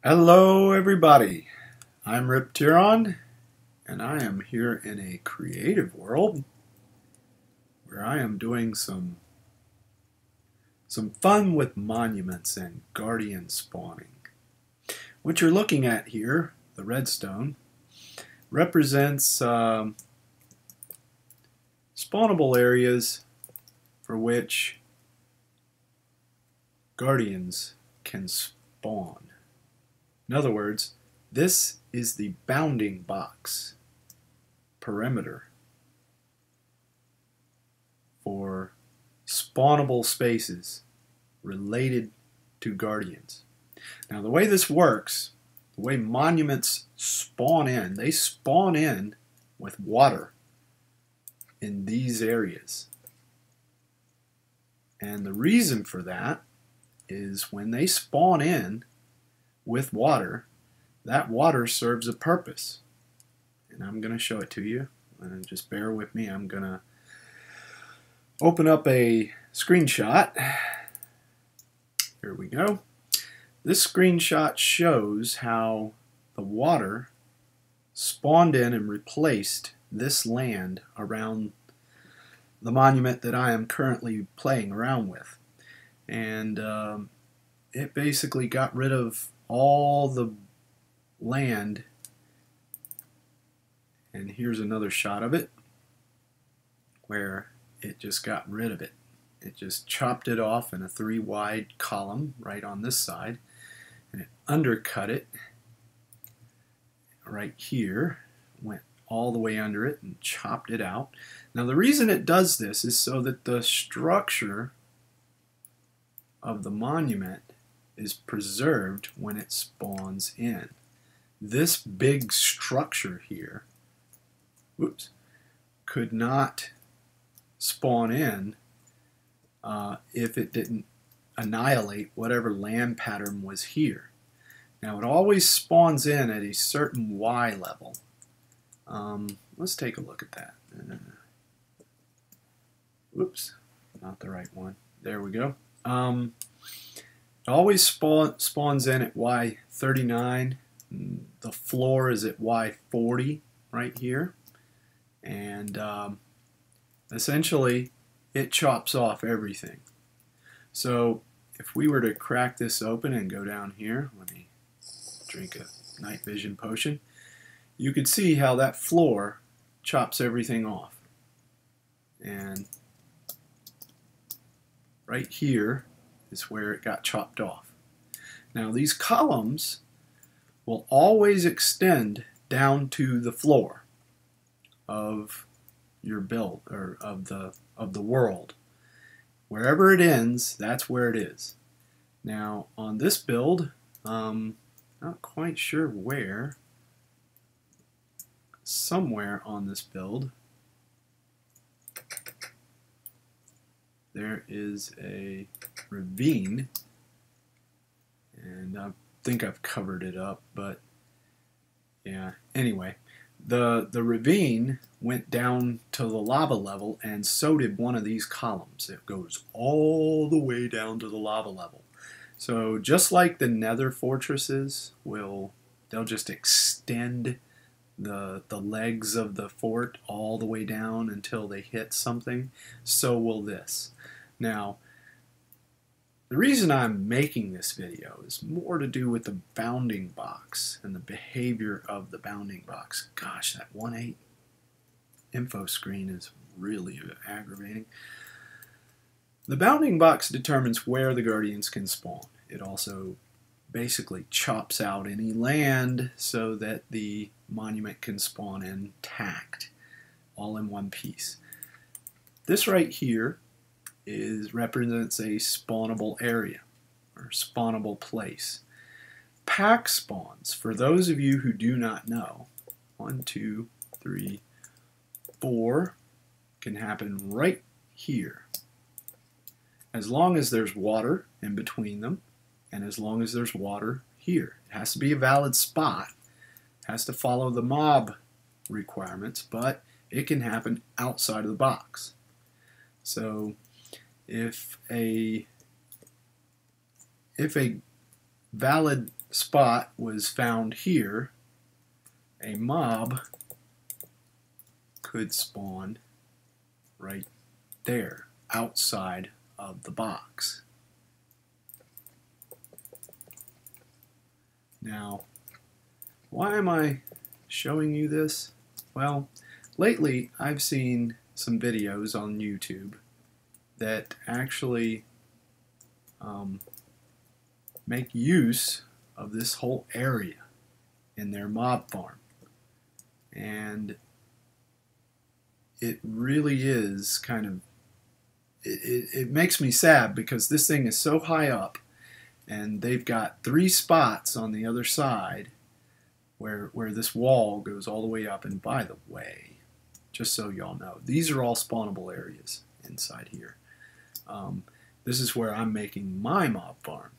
Hello everybody, I'm Riptyron and I am here in a creative world where I am doing some fun with monuments and guardian spawning. What you're looking at here, the redstone, represents spawnable areas for which guardians can spawn. In other words, this is the bounding box perimeter for spawnable spaces related to guardians. Now the way this works, the way monuments spawn in, they spawn in with water in these areas. And the reason for that is when they spawn in with water, that water serves a purpose. And I'm going to show it to you. And just bear with me. I'm going to open up a screenshot. Here we go. This screenshot shows how the water spawned in and replaced this land around the monument that I am currently playing around with. And it basically got rid of all the land, and here's another shot of it where it just got rid of it. It just chopped it off in a 3 wide column right on this side, and it undercut it right here, went all the way under it and chopped it out. Now the reason it does this is so that the structure of the monument is preserved when it spawns in. This big structure here, could not spawn in if it didn't annihilate whatever land pattern was here. Now it always spawns in at a certain Y level. Let's take a look at that. Whoops, not the right one. There we go. It always spawns in at Y39. The floor is at Y40 right here. And essentially it chops off everything. So if we were to crack this open and go down here, let me drink a night vision potion, you could see how that floor chops everything off. And right here is where it got chopped off. Now these columns will always extend down to the floor of your build, or of the world. Wherever it ends, that's where it is. Now on this build, not quite sure where, somewhere on this build there is a ravine, and I think I've covered it up, but yeah, anyway, the ravine went down to the lava level, and so did one of these columns. It goes all the way down to the lava level. So just like the nether fortresses they'll just extend the legs of the fort all the way down until they hit something, so will this. Now, the reason I'm making this video is more to do with the bounding box and the behavior of the bounding box. Gosh, that 1.8 info screen is really aggravating. The bounding box determines where the guardians can spawn. It also basically chops out any land so that the monument can spawn intact, all in one piece. This right here represents a spawnable area, or spawnable place. Pack spawns, for those of you who do not know, 1, 2, 3, 4, can happen right here. As long as there's water in between them, and as long as there's water here. It has to be a valid spot. It has to follow the mob requirements, but it can happen outside of the box. So if a valid spot was found here, a mob could spawn right there outside of the box. Now, why am I showing you this? Well, lately I've seen some videos on YouTube that actually make use of this whole area in their mob farm. And it really is kind of, it makes me sad because this thing is so high up and they've got 3 spots on the other side where this wall goes all the way up. And by the way, just so y'all know, these are all spawnable areas inside here. This is where I'm making my mob farm.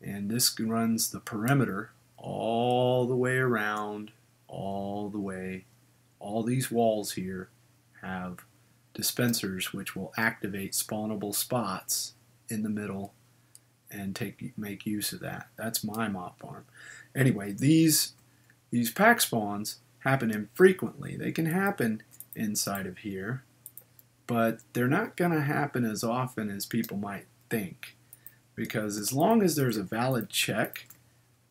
And this runs the perimeter all the way around, all the way. All these walls here have dispensers which will activate spawnable spots in the middle and make use of that. That's my mob farm. Anyway, these pack spawns happen infrequently. They can happen inside of here, but they're not going to happen as often as people might think, because as long as there's a valid check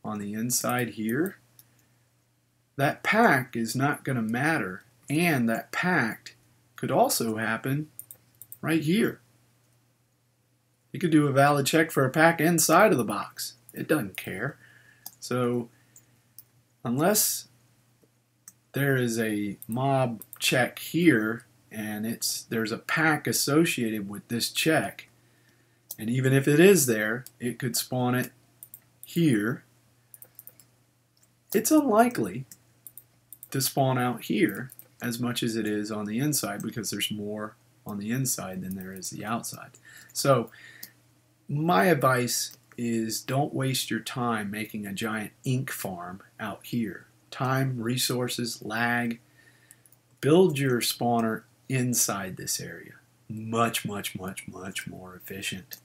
on the inside here, that pack is not going to matter, and that pack could also happen right here. You could do a valid check for a pack inside of the box. It doesn't care. So unless there is a mob check here and there's a pack associated with this check, and even if it is there, it could spawn it here. It's unlikely to spawn out here as much as it is on the inside, because there's more on the inside than there is the outside. So my advice is, don't waste your time making a giant ink farm out here. Time, resources, lag. Build your spawner inside this area. Much, much, much, much more efficient.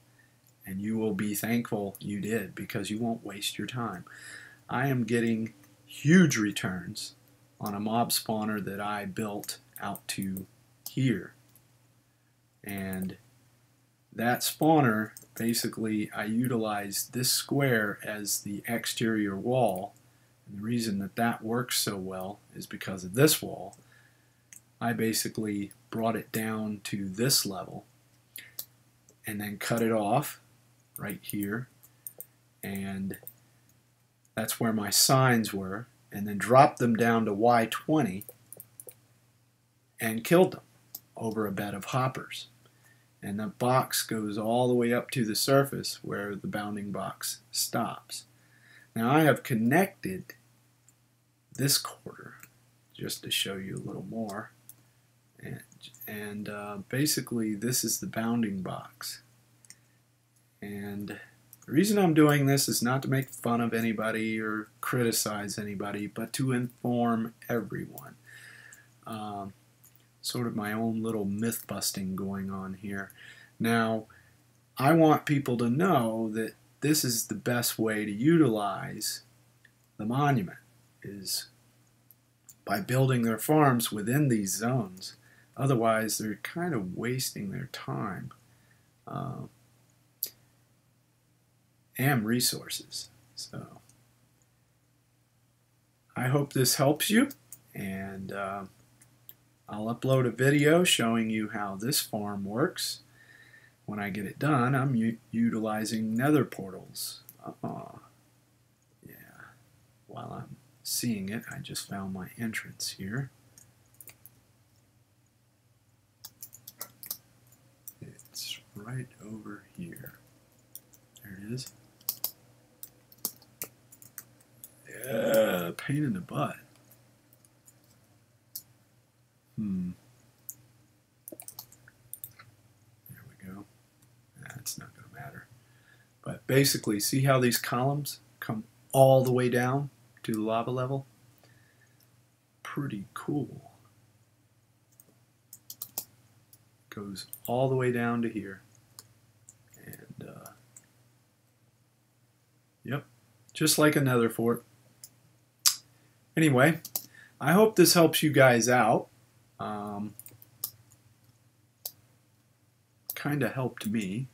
And you will be thankful you did, because you won't waste your time. I am getting huge returns on a mob spawner that I built out to here. And that spawner, basically, I utilized this square as the exterior wall. And the reason that that works so well is because of this wall. I basically brought it down to this level and then cut it off right here, and that's where my signs were, and then dropped them down to Y20 and killed them over a bed of hoppers. And the box goes all the way up to the surface where the bounding box stops. Now I have connected this quarter just to show you a little more, and basically this is the bounding box. And the reason I'm doing this is not to make fun of anybody or criticize anybody, but to inform everyone. Sort of my own little myth busting going on here. Now, I want people to know that this is the best way to utilize the monument, is by building their farms within these zones. Otherwise, they're kind of wasting their time and resources. So I hope this helps you, and I'll upload a video showing you how this farm works. When I get it done, I'm utilizing nether portals. Yeah. While I'm seeing it, I just found my entrance here. It's right over here. There it is. Yeah, pain in the butt. There we go. That's not going to matter. But basically, see how these columns come all the way down to the lava level? Pretty cool. Goes all the way down to here. And, yep, just like a nether fort. Anyway, I hope this helps you guys out. Kind of helped me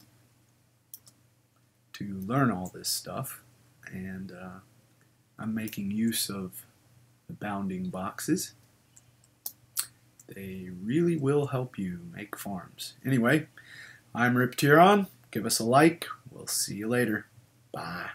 to learn all this stuff, and I'm making use of the bounding boxes. They really will help you make farms. Anyway, I'm Rip Tiron. Give us a like. We'll see you later. Bye.